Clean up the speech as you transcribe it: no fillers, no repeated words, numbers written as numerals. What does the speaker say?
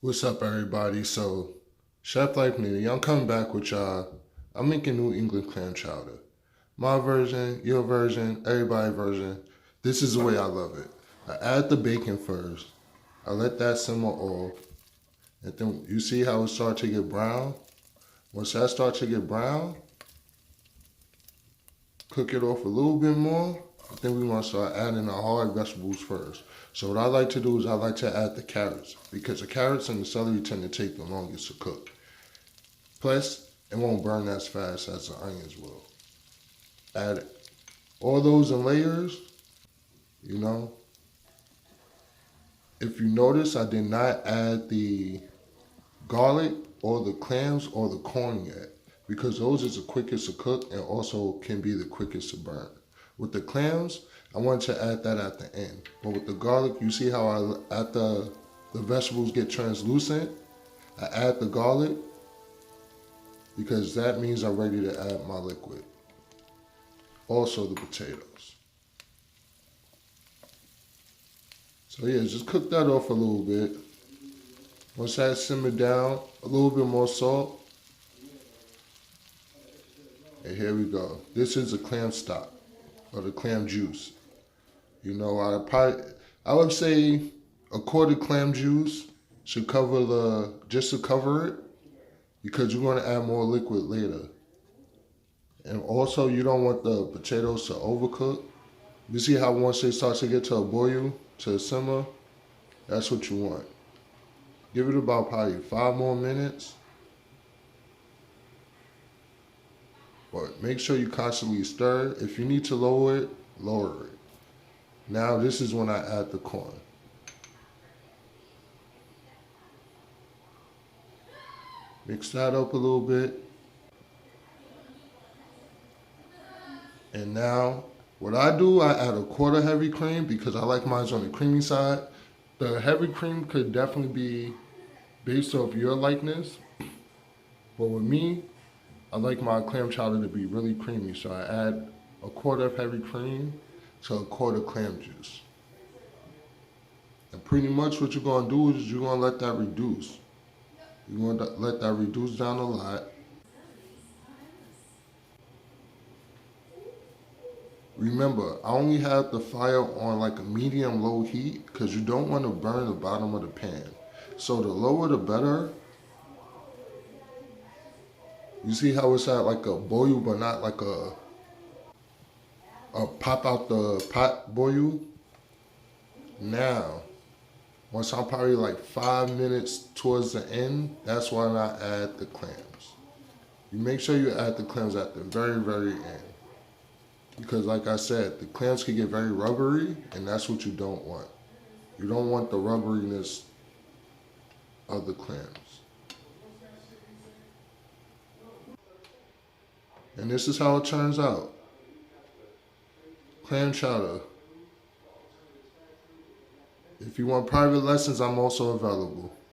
What's up, everybody? So, Chef Life Knitty, I'm coming back with y'all. I'm making New England clam chowder. My version, your version, everybody's version. This is the way I love it. I add the bacon first. I let that simmer off. And then you see how it starts to get brown? Once that starts to get brown, cook it off a little bit more. Then we want to start adding the hard vegetables first. So what I like to do is I like to add the carrots because the carrots and the celery tend to take the longest to cook. Plus, it won't burn as fast as the onions will. Add all those in layers, you know. If you notice, I did not add the garlic or the clams or the corn yet because those is the quickest to cook and also can be the quickest to burn. With the clams, I wanted to add that at the end. But with the garlic, you see how after the vegetables get translucent, I add the garlic because that means I'm ready to add my liquid. Also the potatoes. So yeah, just cook that off a little bit. Once that simmered down, a little bit more salt. And here we go. This is the clam stock or the clam juice. You know, I would say a quarter clam juice should cover just to cover it because you're going to add more liquid later. And also you don't want the potatoes to overcook. You see how once they start to get to a boil, to a simmer, that's what you want. Give it about probably 5 more minutes. But make sure you constantly stir. If you need to lower it, lower it. Now this is when I add the corn. Mix that up a little bit. And now what I do, I add a quarter heavy cream because I like mine on the creamy side. The heavy cream could definitely be based off your likeness. But with me, I like my clam chowder to be really creamy. So I add a quarter of heavy cream to a quarter clam juice. And pretty much what you're going to do is you're going to let that reduce. You're going to let that reduce down a lot. Remember, I only have the fire on like a medium low heat because you don't want to burn the bottom of the pan. So the lower the better. You see how it's at like a boil but not like a pop out the pot boil? Now, once I'm probably like 5 minutes towards the end, that's when I add the clams. You make sure you add the clams at the very, very end. Because like I said, the clams can get very rubbery, and that's what you don't want. You don't want the rubberiness of the clams. And this is how it turns out. Clam chowder. If you want private lessons, I'm also available.